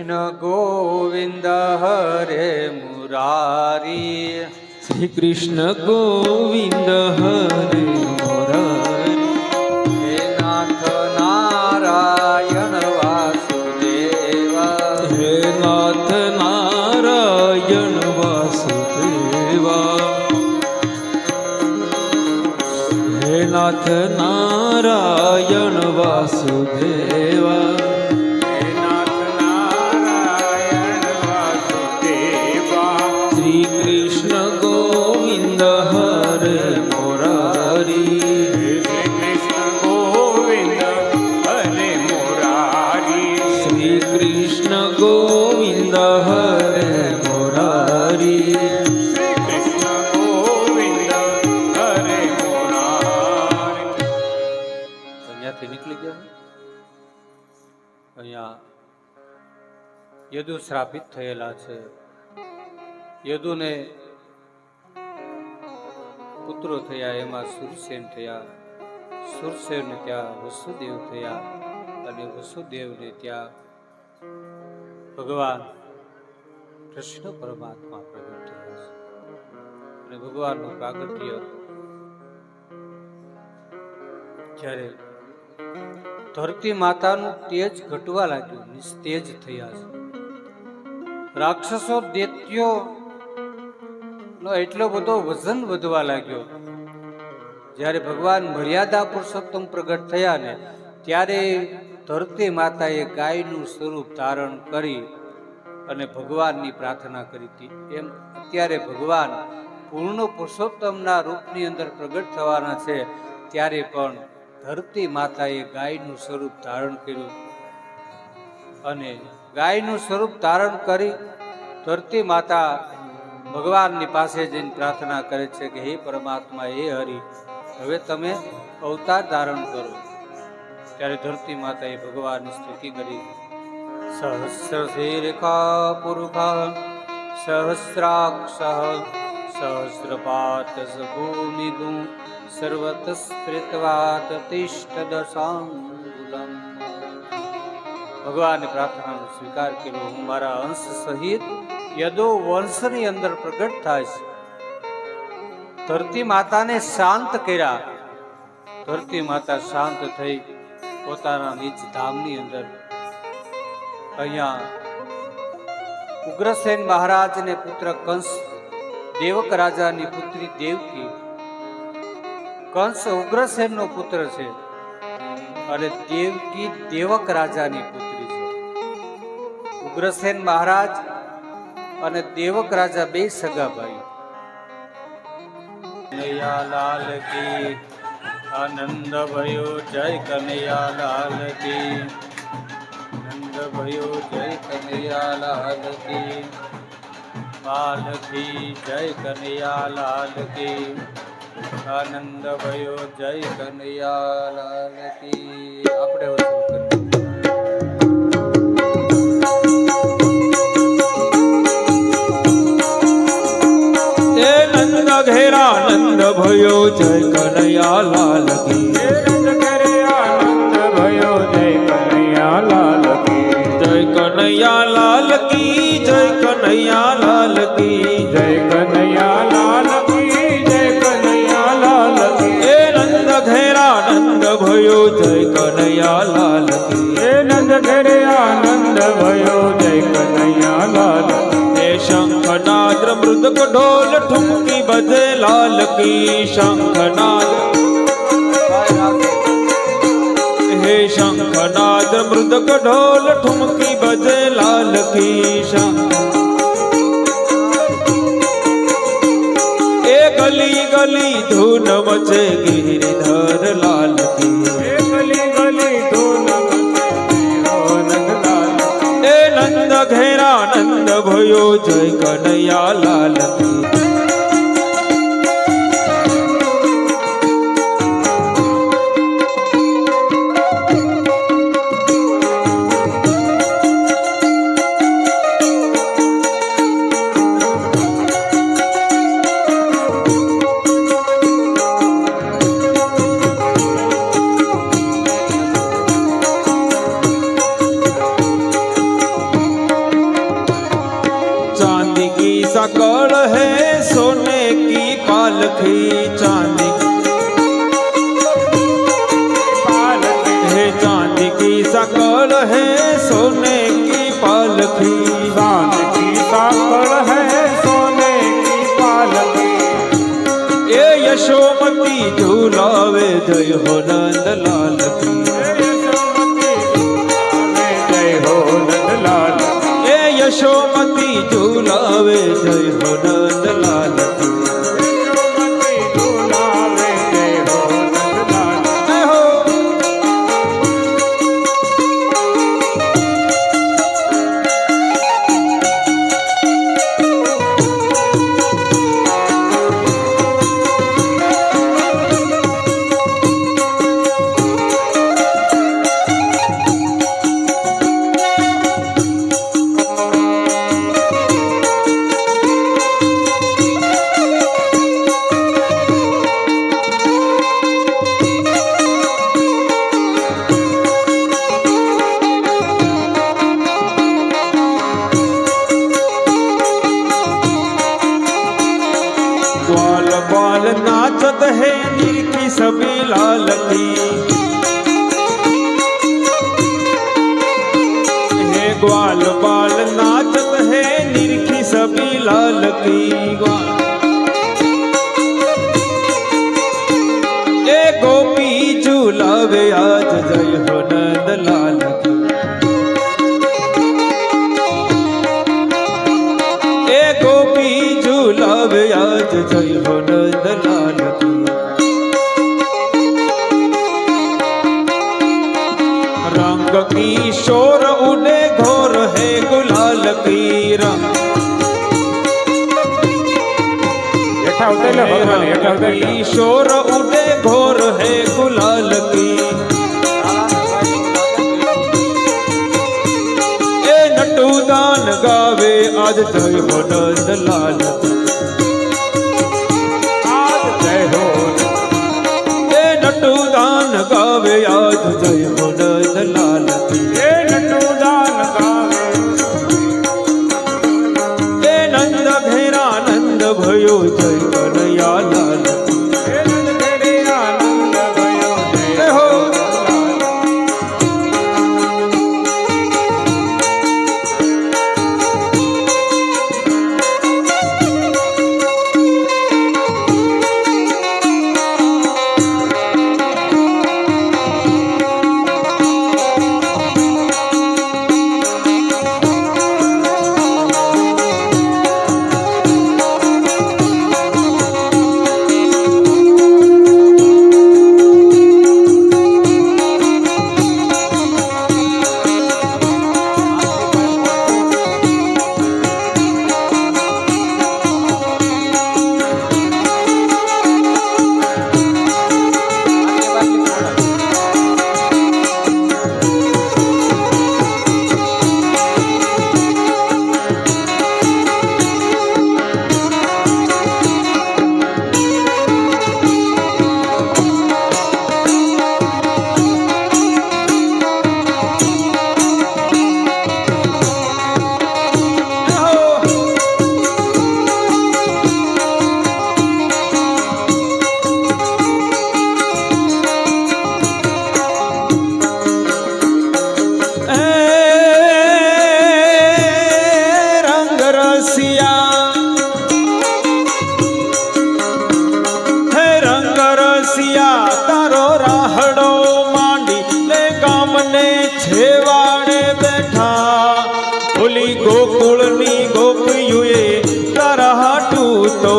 કૃષ્ણ ગોવિંદ હરે મુરારી, શ્રી કૃષ્ણ ગોવિંદ હરે મુરારી, હે નાથ નારાયણ વાસુદેવા, હે નાથ નારાયણ વાસુદેવા, હે નાથ નારાયણ વાસુદેવા, શ્રી કૃષ્ણ ગોવિંદ હરે મુરારી, શ્રી કૃષ્ણ ગોવિંદ હરે મુરારી, શ્રી કૃષ્ણ ગોવિંદ હરે મુરારી, શ્રી કૃષ્ણ ગોવિંદ હરે મુરારી. અહીંયાથી નીકળી ગયા. અહીંયા યદુ શ્રાપિત થયેલા છે. યદુને પુત્રો થયા, એમાં સુરસેન થયા. સુરસેન ત્યાં વસુદેવ થયા અને વસુદેવને ત્યાં ભગવાન કૃષ્ણ પરમાત્મા પ્રગટ થયા છે. અને ભગવાનનું પ્રાગટ્ય જ્યારે ધરતી માતાનું તેજ ઘટવા લાગ્યું, નિસ્તેજ થયા છે. રાક્ષસો દૈત્યો નો એટલો બધો વજન વધવા લાગ્યો. જ્યારે ભગવાન મર્યાદા પુરુષોત્તમ પ્રગટ થયા ને ત્યારે ધરતી માતાએ ગાયનું સ્વરૂપ ધારણ કરી અને ભગવાનની પ્રાર્થના કરી હતી. એમ અત્યારે ભગવાન પૂર્ણ પુરુષોત્તમના રૂપની અંદર પ્રગટ થવાના છે, ત્યારે પણ ધરતી માતાએ ગાયનું સ્વરૂપ ધારણ કર્યું અને ગાયનું સ્વરૂપ ધારણ કરી ધરતી માતા ભગવાનની પાસે જઈને પ્રાર્થના કરે છે કે હે પરમાત્મા, હે હરિ, હવે તમે અવતાર ધારણ કરો. ત્યારે ધરતી માતાએ ભગવાનની સ્તુતિ કરી. સહસ્ર શીર્ષા પુરુષા સહસ્રાક્ષ સહસ્રપાત ભૂમિગું સર્વત સ્મૃતવાત તિષ્ઠ દશાંગુલમ. ભગવાને પ્રાર્થનાનો સ્વીકાર કર્યો. હું મારા અંશ સહિત યદુ વંશની અંદર પ્રગટ થાય છે. ધરતી માતાને શાંત કર્યા. ધરતી માતા શાંત થઈ પોતાના નિજ ધામની અંદર. અહીંયા ઉગ્રસેન મહારાજને પુત્ર કંસ, દેવક રાજાની પુત્રી દેવકી. કંસ ઉગ્રસેનનો પુત્ર છે અને દેવકી દેવક રાજાની પુત્રી છે. ઉગ્રસેન મહારાજ અને દેવક રાજા બે સગા ભાઈ. કનૈયા લાલ કી આનંદ ભયો, જય કનૈયા લાલ કી આનંદ ભયો, જય કનૈયા લાલ કી લાલ કી, જય કનૈયા લાલ કી આનંદ ભયો, જય કનૈયા લાલ કી. આપણે વસૂલ કરીએ. નંદ ઘેરા નંદ ભયો, જય કનૈયા લાલ કી, નંદ ઘેરે આનંદ ભયો, જય કનૈયા લાલ કી, જય કનૈયા લાલ કી, જય કનૈયા લાલ કી, જય કનૈયા લાલ કી, જય કનૈયા લાલ કી. એ નંદ ઘેરા નંદ ભયો, જય કનૈયા લાલ કી, હે નંદ ઘેરે આનંદ ભયો, જય કનૈયા લાલ કી. શંખનાદ મૃદક ઢોલ ઠુમકી બજે લાલ કી, શંખનાદ હે શંખનાદ મૃદક ઢોલ ઠુમકી બજે લાલ કી. એ ગલી ગલી ધૂન મચે ગિરિધર લાલ કી, હે ગલી ગલી ધૂન એ નંદ ઘેરા નંદ ભયો, જય કનૈયા લાલ કી. चांदी है चांदी की सकल है सोने की पालकी चांद की साकड़ है सोने की पालकी ए यशोमती झूलावे जय हो नंद लाल की जय हो नंदलाल ए यशोमती झूलावे जय हो नंद लाल की यशोमती झूलावे जय हो नंदलाल जय हो ग्वाल बाल नाचत है निरखी सभी लाल की हे ग्वाल बाल नाचत है निरखी सभी लाल की ए गोपी झूलावे आज जय हो नंद लाल की ए गोपी झूलावे आज जय हो नंद लाल की रंग की शोर उड़े घोर है गुलाल की रंग हेठा उतरे भगवान हेठा उतरे की शोर उड़े घोर है गुलाल की ए नटू दान गावे आज जय हो नंद लाल की आज जय हो ए नटू दान गावे आज जय हो नंद लाल की ये नटू दान गावे ए नंद घेरा नंद भयो जय कन्हैया लाल की ये नंद तेरे आनंद भयो जय जय हो नंदलाल છેવાડે બેઠા ઓલી ગોકુળની ગોપીઓએ તારા હાટું તો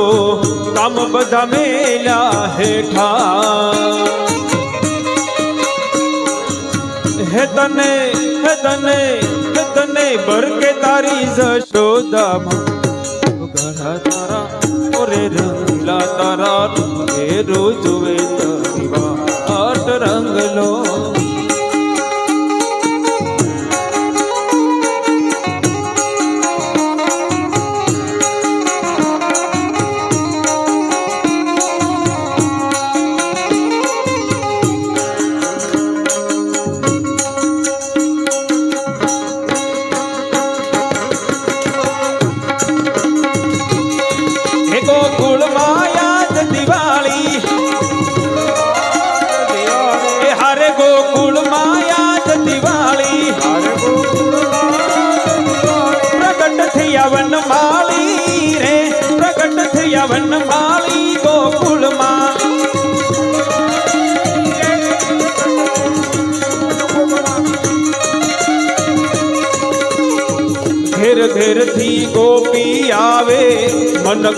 કામ બધા મેલ્યા હેઠા હે તને હે તને હે તને બરકે તારી જશોદામાં ઘરા તારા ઓરે રંગલા તારા રૂપે રોજવે તારી વાટ રંગલો ગોકુળ માં યાદ દિવાળી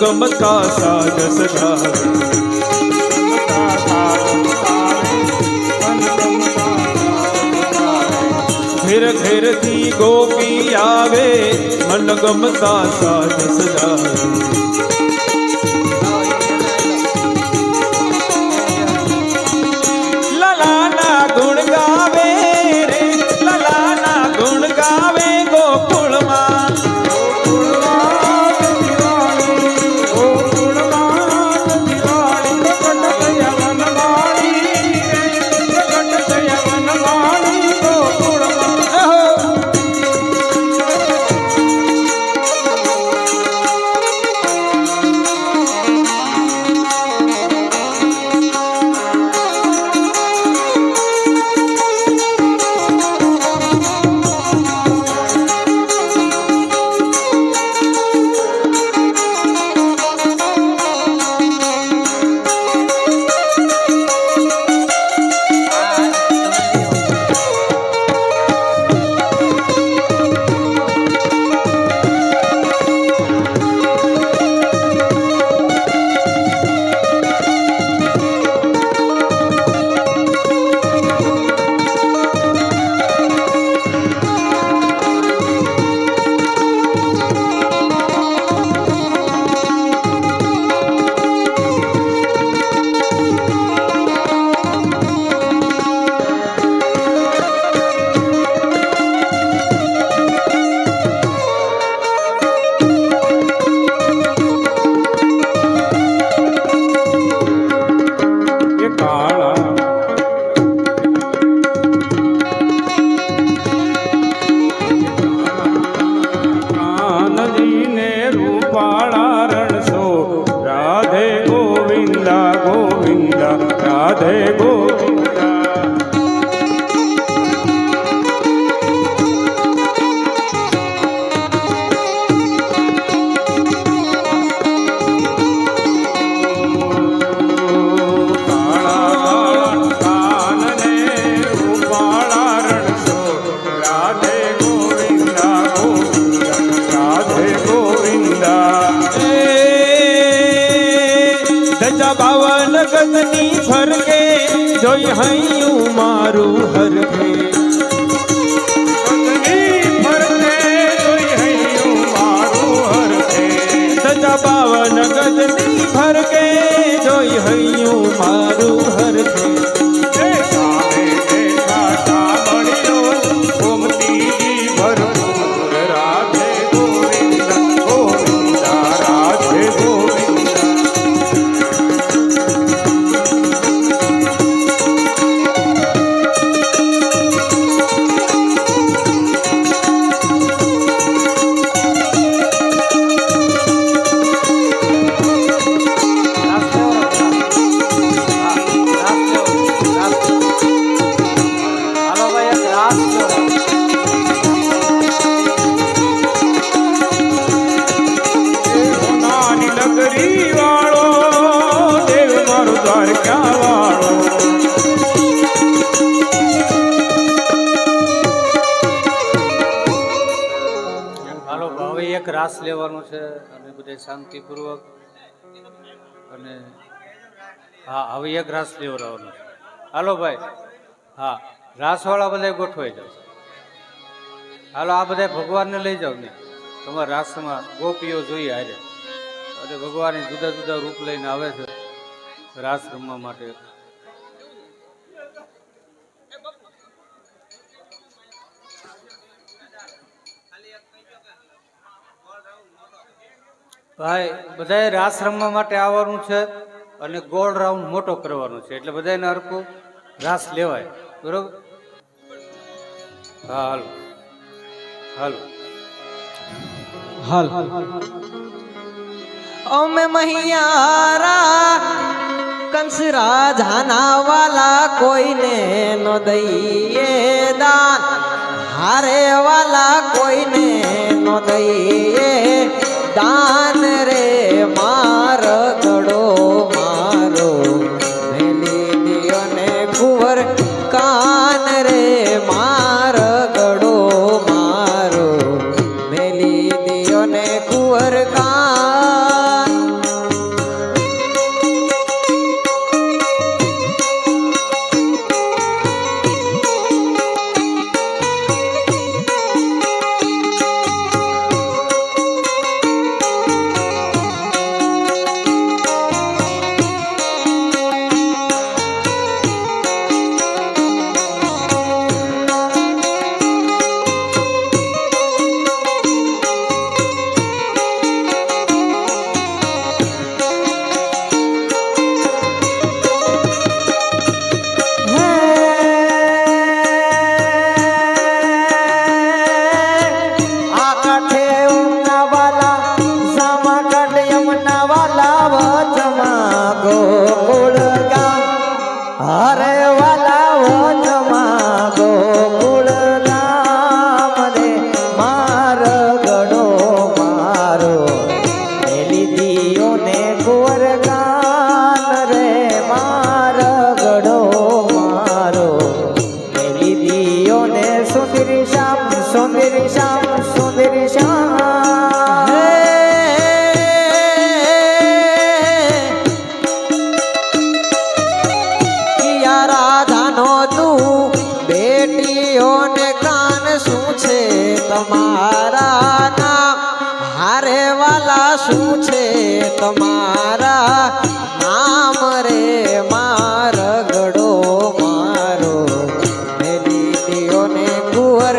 ગમતા સાજ સજાવે ઘેર ઘેરથી ગોપી આવે મન ગમતા સાજ સજાવે લલાના ગુણ ગાવે રે લલાના ગુણ ગાવે ગોકુળમાં ગગની ફરકે જોઈ હૈયું મારું હરકે ગગની ફરકે જોઈ હૈયું મારું હરકે સજા બાવન ગગની ફરકે જોઈ હૈયું મારું હરકે એક રાસ લેવાનો છે અને બધે શાંતિપૂર્વક અને હા હવે એક રાસ લેવડાવવાનો છે. હાલો ભાઈ હા રાસવાળા બધા ગોઠવાઈ જાવ. હાલો આ બધા ભગવાનને લઈ જાવ ને તમારા રાસમાં ગોપીઓ જોઈએ હારે અને ભગવાન જુદા જુદા રૂપ લઈને આવે છે રાસ રમવા માટે. ભાઈ બધાએ રાસ રમવા માટે આવવાનું છે અને ગોળ રાઉન્ડ મોટો કરવાનો છે એટલે બધાને હરખું રાસ લેવાય બરોબર. હા હાલો હાલો હાલ અમે મહિયારા કંસ રાજાના વાલા કોઈને નો દઈએ દાન હારે વાલા કોઈને નો દઈએ દાન રે માર ગડો મારો મેલી દિયો ને કુંવર કાન રે માર ગડો મારો મેલી દિયો ને કુંવર કાન તમારા નામ હારે વાલા શું છે તમારા નામ રે માર ગડો મારો મેલી દિયો ને કુંવર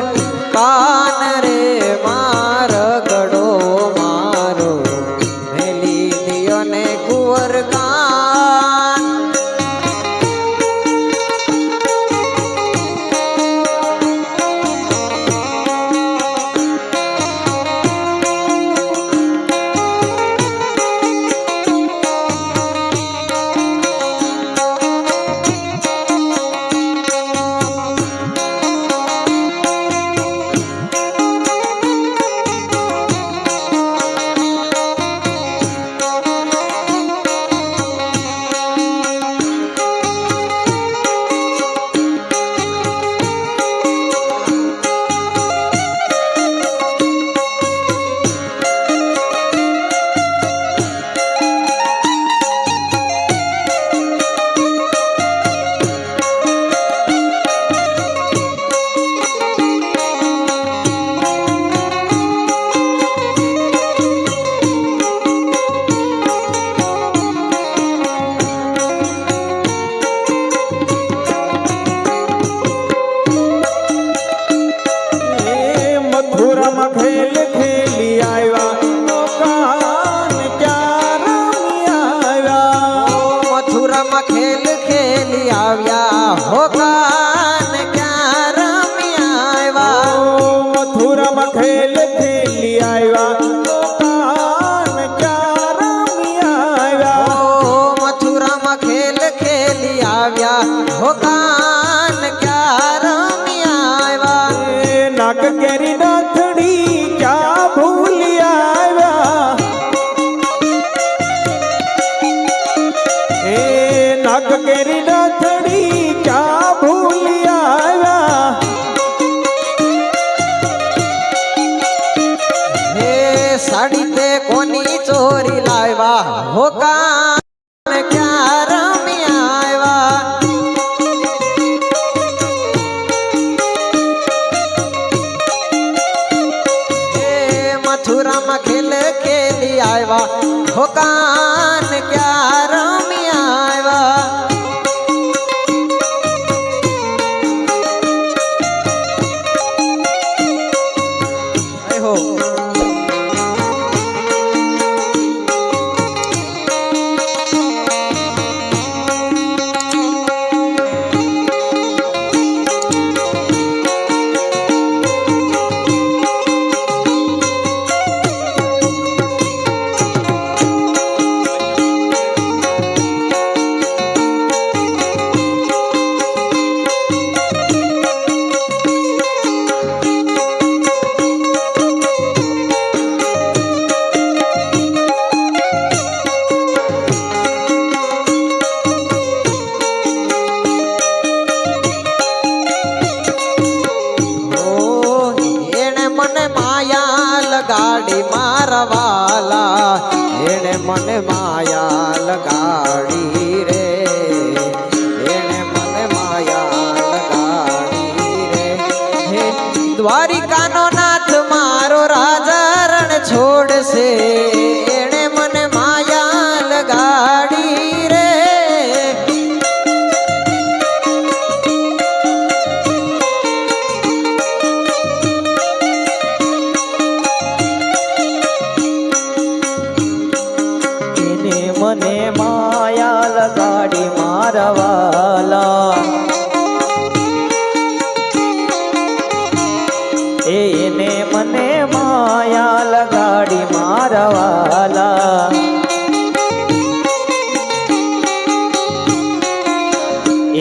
કાન રે માર ગડો મારો મેલી દિયો ને કુંવર કાન મથુરામાં ખેલ ખેલી આવ્યા તો કાન ક્યાં રમી આવ્યા મથુરામાં ખેલ ખેલી આવ્યા હો કાન ક્યાં રમી આવ્યા મથુરામાં ખેલ ખેલી આવ્યા તો કાન ક્યાં રમી આવ્યા મથુરામાં ખેલ ખેલી આવ્યા હો કાન ક્યાં રમી આવ્યા નાક કેરી નાથડી ક્યાં ભૂલી આવ્યા એ નાક કેરી નાથડી ક્યાં ભૂલી આવ્યા હે સાડી તે કોની ચોરી લાવ્યા હો કાન ક્યાં રમી આવ્યા મથુરામાં ખેલ ખેલી આવ્યા હો કાન ક્યાં રમી આવ્યા એ હો લગાડી મારા વાલા એણે મને માયા લગાડી રે એણે મને માયા લગાડી રે હે દ્વારિકાનો નાથ મારો રાજા રણ છોડશે એણે મને માયા લગાડી રે મને માયા લગાડી મારા વાલા એને મને માયા લગાડી મારા વાલા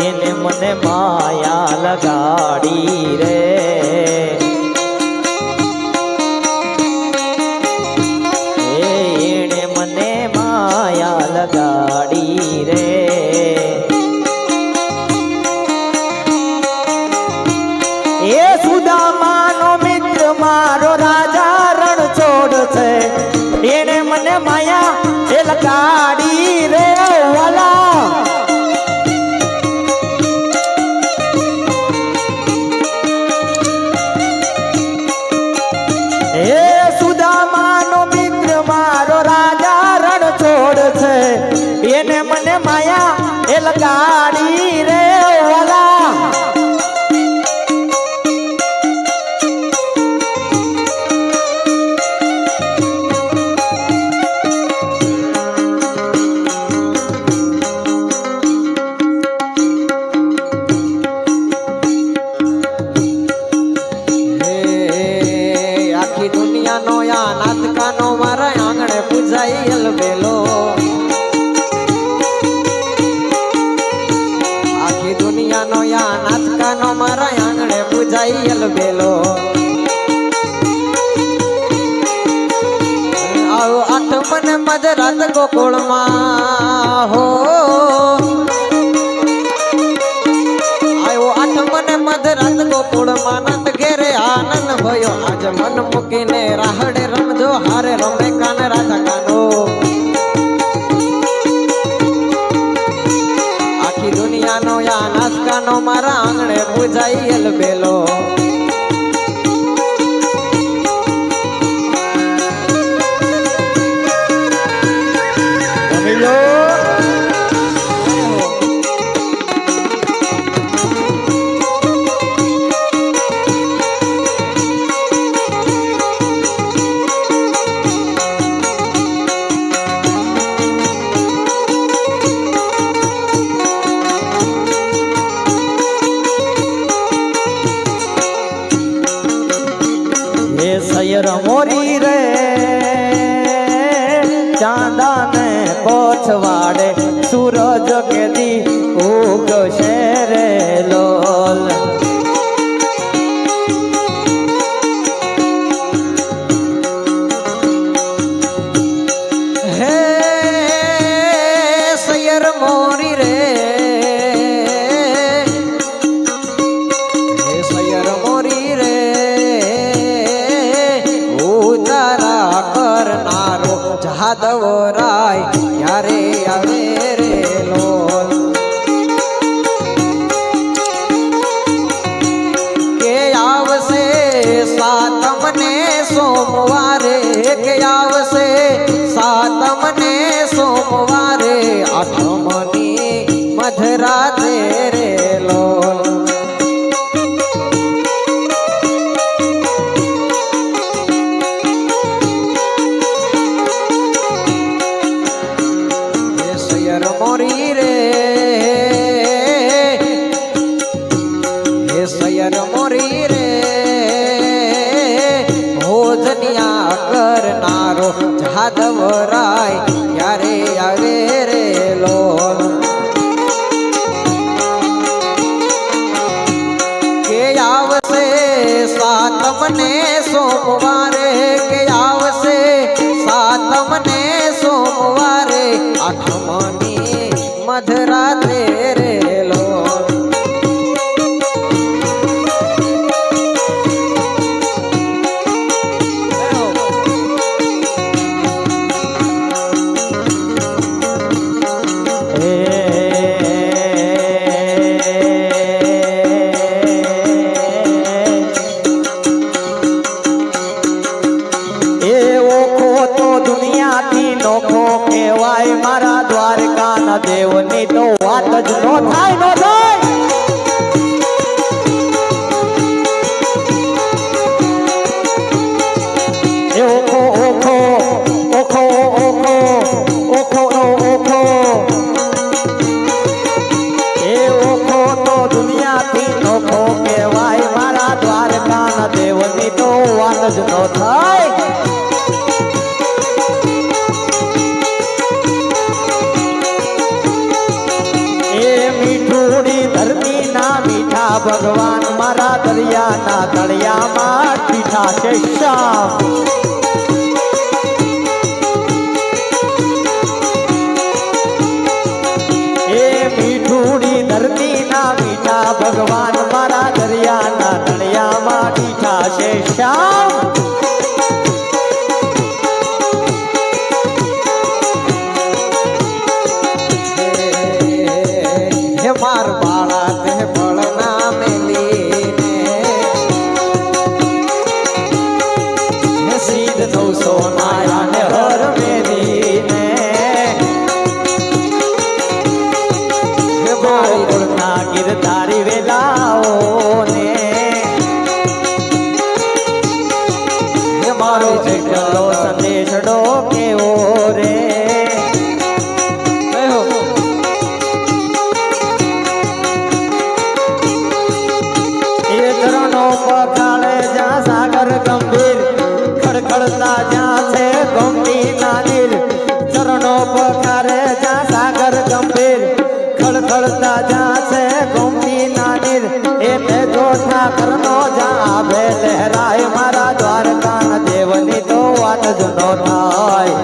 એને મને માયા લગાડી રે એને મને માયા લગાડી રે એ સુદામાનો મિત્ર મારો રાજા રણ છોડ છે એને મને માયા એ લગાડી રે વાલા ગાડી રે વાલા બેલો આખી દુનિયાનો યા નાથકાનો મારા આંગણે પૂજાયેલ બેલો આવો આઠમને મજરાત ગોકુળમાં હો આવો આઠમને મજરાત ગોકુળમાં નંદ ઘેરે આનંદ ભયો આજ મન મૂકીને રાહડે રમજો હારે રમે કાન રાધા કાનો આખી દુનિયાનો યા નાથકાનો મારા આંગણે પૂજાયેલ બેલો સૈયર મોરી રે ચાંદા ને કોછવાડે સૂરજ કેદી ઉગશે રે લોલ હે સૈયર મોરી રે સૈયર મોરી રે જાદવ રાય ક્યારે આવે રે લોલ કે આવશે સાતમને સોમવારે કે આવશે સાતમને સોમવારે આઠમની મધરાતે રે લોલ મોરી રે હે સૈયર મોરી રે ભોજનિયા કરનારો જાદવ રાય ક્યારે આવે રે લોલ કે આવશે સાતમને સોમવારે કે આવશે સાતમને સોમવારે આઠમની મધરાતે રે લોલ મારા દ્વારકાના દેવની તો વાત જ નો થાય નો થાય એ ઓખો ઓખો ઓખો ઓખો ઓખો ઓખો એ ઓખો તો દુનિયાથી નોખો કહેવાય મારા દ્વારકાના દેવની તો વાત જ નો થાય ભગવાન મારા દરિયાના તળિયામાં પીઠા છે શ્યામ એ મીઠુડી ધરતીના મીઠા ભગવાન મારા દરિયાના તળિયામાં પીઠા છે શ્યામ હે માર બાળા તે બળના મેલીને હે સીધ નો સોનાયા ને હર મેલીને હે વીર તારી વેલાઓ ને હે મારો જેટલો સંદેશડો કેવો રે એ ધરણો પખાડે જ્યાં સાગર ગંભીર ખડખડતા જ્યાં છે ગોમતી ના નીર ચરણો પખારે જ્યાં સાગર ગંભીર ખડખડતા જ્યાં છે ગોમતી ના નીર એ તેજો ઠાકરનો જ્યાં આવે લહેરાય મારા દ્વારકાના દેવની તો વાત જ નો થાય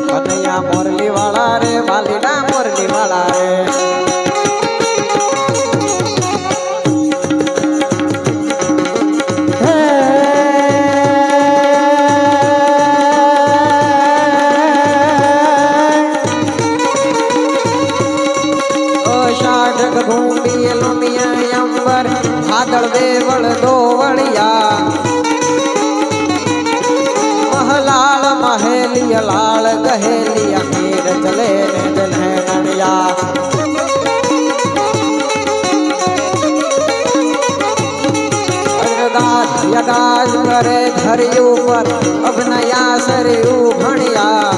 કનૈયા મોરલી વાળા રે વાલીડા મોરલી વાળા રે ઘૂંબી લુમિયા અંબર ભાદળ દેવળ દોવળિયા મહલાળ મહેલિયા લાળ ગહેલિયા મીર ચલે ને જનહેણિયા અરદાસ યદાસ કરે ધરી ઉપર અભનયા સરયું ભણિયા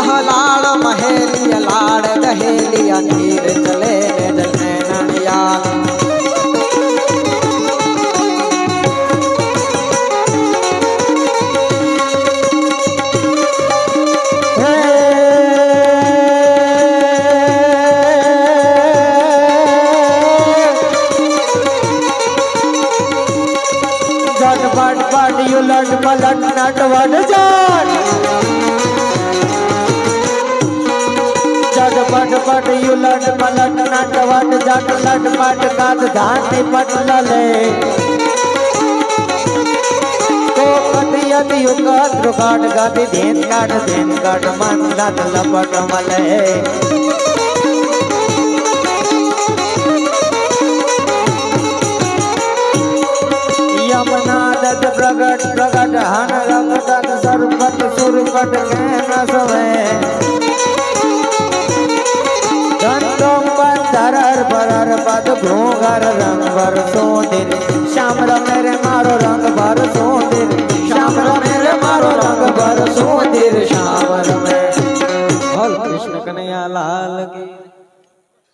મહલાળ મહેલિયા લાળ ગહેલિયા નીર ચલે ને જનહેણિયા ઝટપટ પાડ્યું લટ પલટ નટવડ જાટ જટ પટ પટ યુલટ પલટ નટવટ જટ લટ પટ કાદ ધાની પટ લલે કો કતિયત યુગત રૂકાટ ગાતી ધેન કાઢ મન ગાત લપટ મલે યમના દત પ્રગટ પ્રગટ હન રગટ સરપટ સુરપટ કેન સવે ધન ધરર ભરર પદ ભૃંગર રંગ ભર સોંદિર શ્યામ રમે રે મારો રંગ ભર સોંદિર શ્યામ રમે રે મારો રંગ ભર સોંદિર શ્યામ રમે બોલ કૃષ્ણ કનૈયા લાલ કી